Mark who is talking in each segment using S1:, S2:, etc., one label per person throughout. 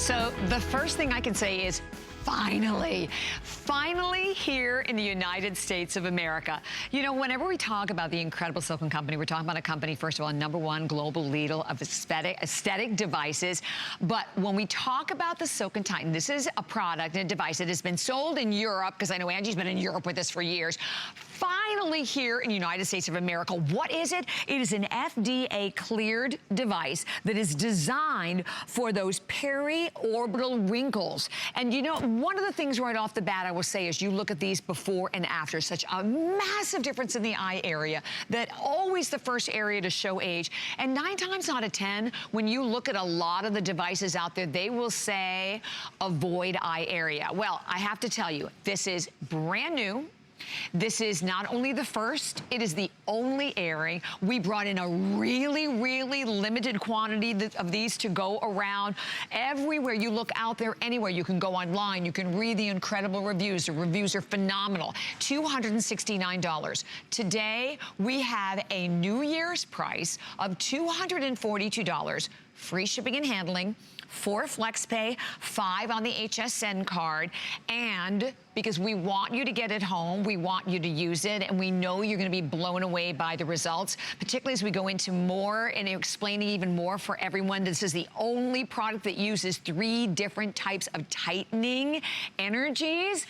S1: So the first thing I can say is finally here in the United States of America. You know, whenever we talk about the incredible Silk & Company, we're talking about a company, first of all, #1 global leader of aesthetic devices. But when we talk about the Silk & Titan, this is a product and a device that has been sold in Europe, because I know Angie's been in Europe with us for years. Finally here in the United States of America. What is it? It is an FDA cleared device that is designed for those periorbital wrinkles. And you know, one of the things right off the bat I will say is you look at these before and after, such a massive difference in the eye area, that always the first area to show age. And 9 times out of 10, when you look at a lot of the devices out there, they will say avoid eye area. Well, I have to tell you, this is brand new. This is not only the first, it is the only airing. We brought in a really limited quantity of these to go around. Everywhere you look out there, anywhere, you can go online, you can read the incredible reviews. The reviews are phenomenal. $269. Today, we have a New Year's price of $242. Free shipping and handling, 4 FlexPay, 5 on the HSN card, and because we want you to get it home, we want you to use it, and we know you're gonna be blown away by the results, particularly as we go into more and explaining even more for everyone. This is the only product that uses 3 different types of tightening energies.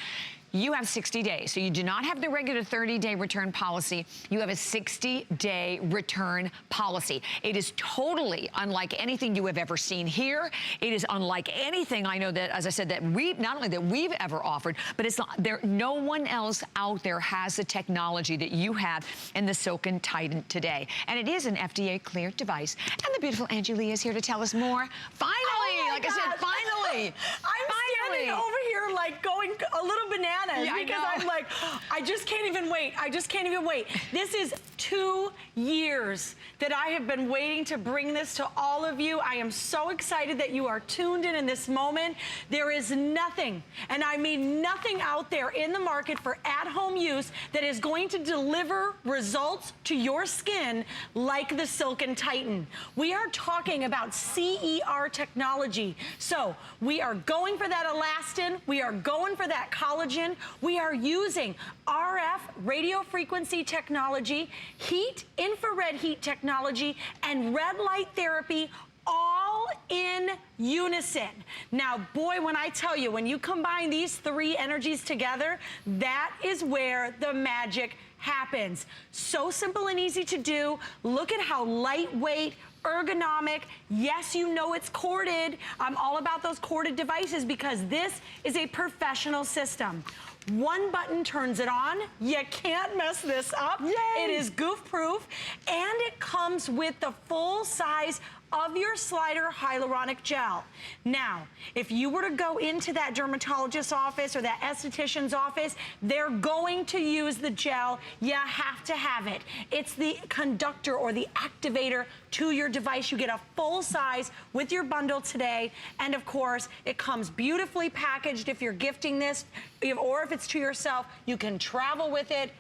S1: You have 60 days. So you do not have the regular 30-day return policy. You have a 60-day return policy. It is totally unlike anything you have ever seen here. It is unlike anything I know that, as I said, that not only that we've ever offered, but it's not there. No one else out there has the technology that you have in the Silk & Titan today. And it is an FDA cleared device. And the beautiful Angie Lee is here to tell us more. Finally, like I said, finally.
S2: I'm standing over here like going a little bananas. Yeah, because I'm like, I just can't even wait. I just can't even wait. This is 2 years that I have been waiting to bring this to all of you. I am so excited that you are tuned in this moment. There is nothing, and I mean nothing out there in the market for at-home use that is going to deliver results to your skin like the Silk & Titan. We are talking about CER technology. So we are going for that elastin. We are going for that collagen. We are using RF radio frequency technology, heat, infrared heat technology, and red light therapy, all in unison. Now, boy, when I tell you, when you combine these 3 energies together, that is where the magic happens. So simple and easy to do. Look at how lightweight, ergonomic. Yes, you know it's corded. I'm all about those corded devices because this is a professional system. 1 button turns it on. You can't mess this up. Yay. It is goof proof, and it comes with the full size of your slider hyaluronic gel. Now, if you were to go into that dermatologist's office or that esthetician's office, they're going to use the gel. You have to have it. It's the conductor or the activator to your device. You get a full size with your bundle today. And of course, it comes beautifully packaged if you're gifting this, or if it's to yourself, you can travel with it.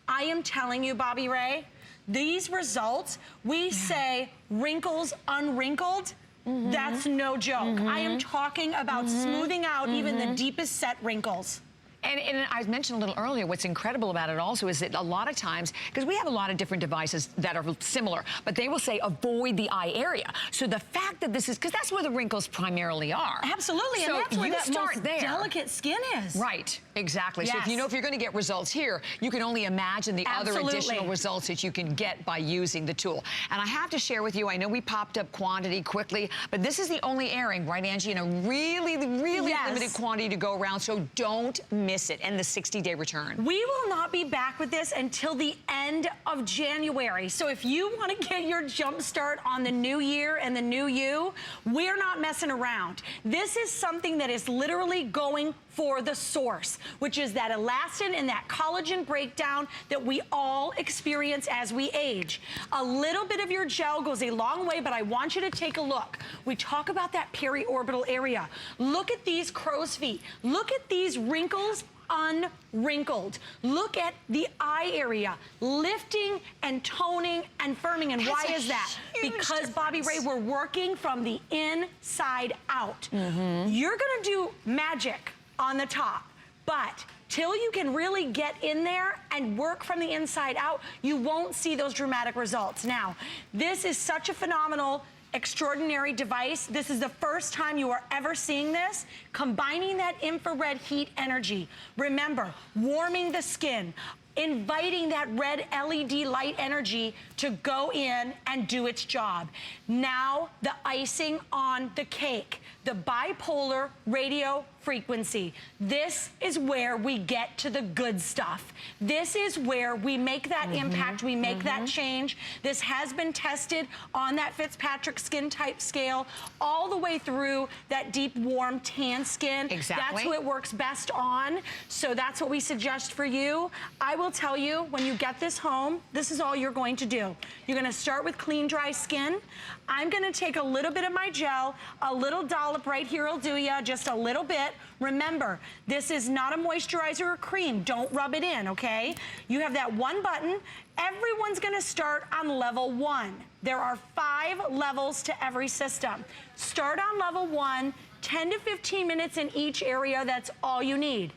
S2: I am telling you, Bobby Ray, these results, we say wrinkles unwrinkled. That's no joke. I am talking about smoothing out even the deepest set wrinkles.
S1: And I mentioned a little earlier, what's incredible about it also is that a lot of times, because we have a lot of different devices that are similar, but they will say avoid the eye area. So the fact that this is, because that's where the wrinkles primarily are.
S2: Absolutely, so and that's where that most delicate skin is.
S1: Right, exactly.
S2: Yes.
S1: So if you know if you're gonna get results here, you can only imagine the other additional results that you can get by using the tool. And I have to share with you, I know we popped up quantity quickly, but this is the only airing, right, Angie, in a really limited quantity to go around, so don't miss it, and the 60-day return.
S2: We will not be back with this until the end of January. So if you want to get your jump start on the new year and the new you, we're not messing around. This is something that is literally going for the source, which is that elastin and that collagen breakdown that we all experience as we age. A little bit of your gel goes a long way, but I want you to take a look. We talk about that periorbital area. Look at these crow's feet. Look at these wrinkles unwrinkled. Look at the eye area, lifting and toning and firming. And why is that? Because, Bobbi Ray, we're working from the inside out. You're gonna do magic on the top, but till you can really get in there and work from the inside out, you won't see those dramatic results. Now, this is such a phenomenal, extraordinary device. This is the first time you are ever seeing this, combining that infrared heat energy. Remember, warming the skin, inviting that red LED light energy to go in and do its job. Now, the icing on the cake, the bipolar radio frequency. This is where we get to the good stuff. This is where we make that impact, we make that change. This has been tested on that Fitzpatrick skin type scale, all the way through that deep, warm, tan skin.
S1: Exactly.
S2: That's who it works best on. So that's what we suggest for you. I will tell you, when you get this home, this is all you're going to do. You're gonna start with clean, dry skin. I'm gonna take a little bit of my gel, a little dollop right here will do ya, just a little bit. Remember, this is not a moisturizer or cream. Don't rub it in, okay? You have that one button. Everyone's gonna start on level 1. There are 5 levels to every system. Start on level 1, 10 to 15 minutes in each area, that's all you need.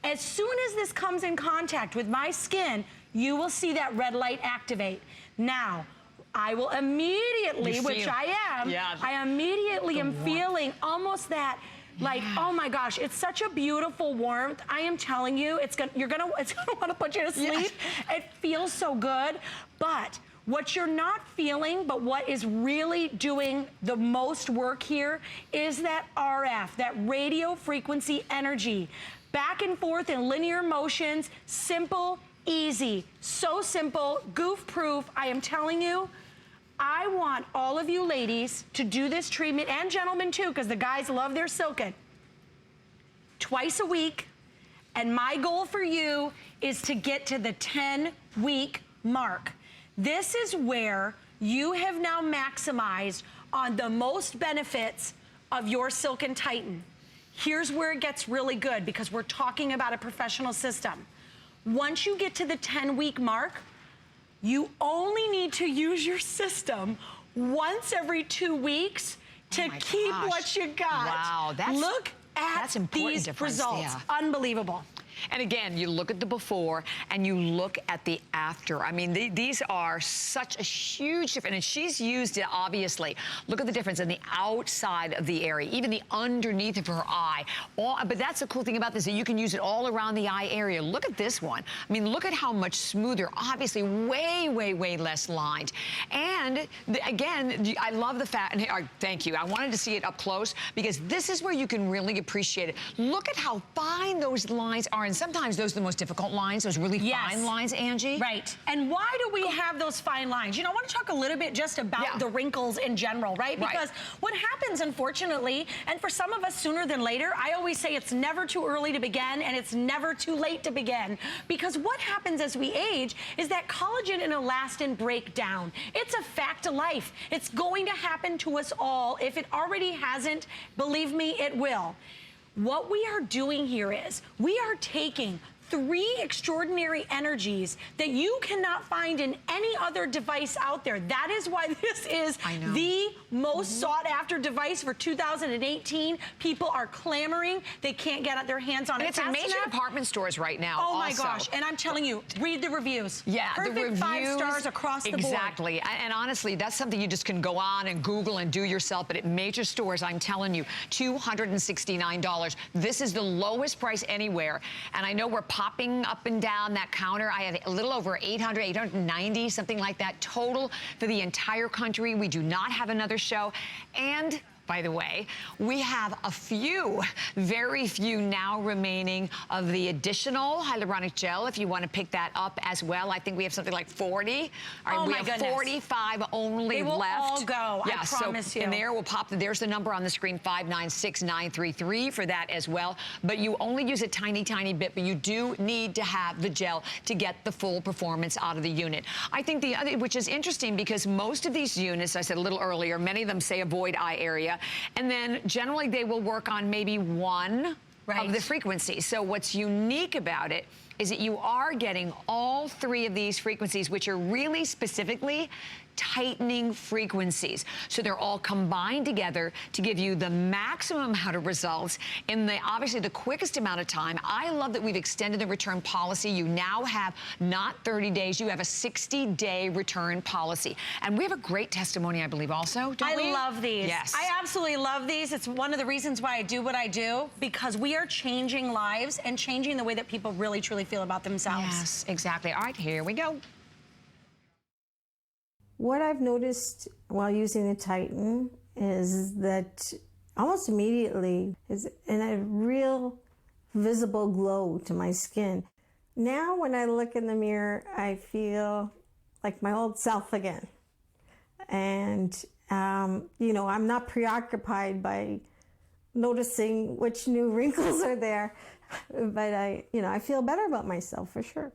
S2: As soon as this comes in contact with my skin, you will see that red light activate. Now, I will immediately, which I am, I immediately am feeling almost that, like, oh my gosh, it's such a beautiful warmth. I am telling you, it's gonna want to put you to sleep. It feels so good, but what you're not feeling, but what is really doing the most work here is that RF, that radio frequency energy. Back and forth in linear motions, simple, easy, so simple, goof-proof. I am telling you, I want all of you ladies to do this treatment, and gentlemen too, because the guys love their silken, twice a week. And my goal for you is to get to the 10-week mark. This is where you have now maximized on the most benefits of your Silken Titan. Here's where it gets really good, because we're talking about a professional system. Once you get to the 10-week mark, you only need to use your system once every 2 weeks to keep what you got.
S1: Wow,
S2: look at these results.
S1: Yeah.
S2: Unbelievable.
S1: And again, you look at the before and you look at the after. I mean, these are such a huge difference. And she's used it, obviously. Look at the difference in the outside of the area, even the underneath of her eye. But that's the cool thing about this, that you can use it all around the eye area. Look at this one. I mean, look at how much smoother, obviously way, way, way less lined. And again, I love the fact, and thank you. I wanted to see it up close because this is where you can really appreciate it. Look at how fine those lines are. And sometimes those are the most difficult lines, those really fine lines, Angie.
S2: Right. And why do we have those fine lines? You know, I want to talk a little bit just about the wrinkles in general, right? Because what happens, unfortunately, and for some of us sooner than later, I always say it's never too early to begin and it's never too late to begin. Because what happens as we age is that collagen and elastin break down. It's a fact of life. It's going to happen to us all. If it already hasn't, believe me, it will. What we are doing here is we are taking 3 extraordinary energies that you cannot find in any other device out there. That is why this is the most sought after device for 2018. People are clamoring. They can't get their hands on it.
S1: It's in major department stores right now.
S2: Oh my gosh. And I'm telling you, read the reviews. Yeah, perfect, the reviews, 5 stars across the board.
S1: Exactly. And honestly, that's something you just can go on and Google and do yourself. But at major stores, I'm telling you, $269. This is the lowest price anywhere. And I know we're popping up and down that counter. I have a little over 800, 890, something like that total for the entire country. We do not have another show. And by the way, we have a few, very few now remaining of the additional hyaluronic gel if you want to pick that up as well. I think we have something like 40.
S2: Oh
S1: we
S2: my
S1: have
S2: goodness.
S1: 45 only left.
S2: They will all go, I promise you.
S1: And there will pop, there's the number on the screen, 596933 for that as well. But you only use a tiny, tiny bit, but you do need to have the gel to get the full performance out of the unit. I think the other, which is interesting because most of these units, I said a little earlier, many of them say avoid eye area. And then generally they will work on maybe 1 of the frequency. So what's unique about it is that you are getting all 3 of these frequencies, which are really specifically tightening frequencies. So they're all combined together to give you the maximum amount of results in obviously the quickest amount of time. I love that we've extended the return policy. You now have not 30 days, you have a 60-day return policy. And we have a great testimony, I believe, also, don't we?
S2: I love these.
S1: Yes.
S2: I absolutely love these. It's one of the reasons why I do what I do, because we are changing lives and changing the way that people really, truly feel about themselves.
S1: Yes, exactly. All right, here we go.
S3: What I've noticed while using the Titan is that almost immediately is in a real visible glow to my skin. Now when I look in the mirror, I feel like my old self again. And, you know, I'm not preoccupied by noticing which new wrinkles are there, but I feel better about myself for sure.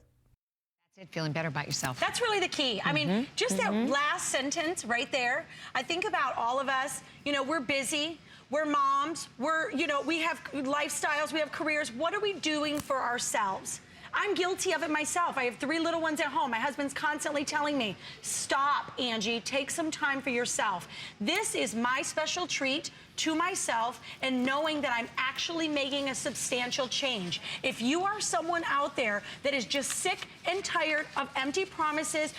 S1: Feeling better about yourself.
S2: That's really the key. I mean, just that last sentence right there, I think about all of us, you know, we're busy, we're moms, we have lifestyles, we have careers. What are we doing for ourselves? I'm guilty of it myself. I have 3 little ones at home. My husband's constantly telling me, stop, Angie, take some time for yourself. This is my special treat to myself and knowing that I'm actually making a substantial change. If you are someone out there that is just sick and tired of empty promises,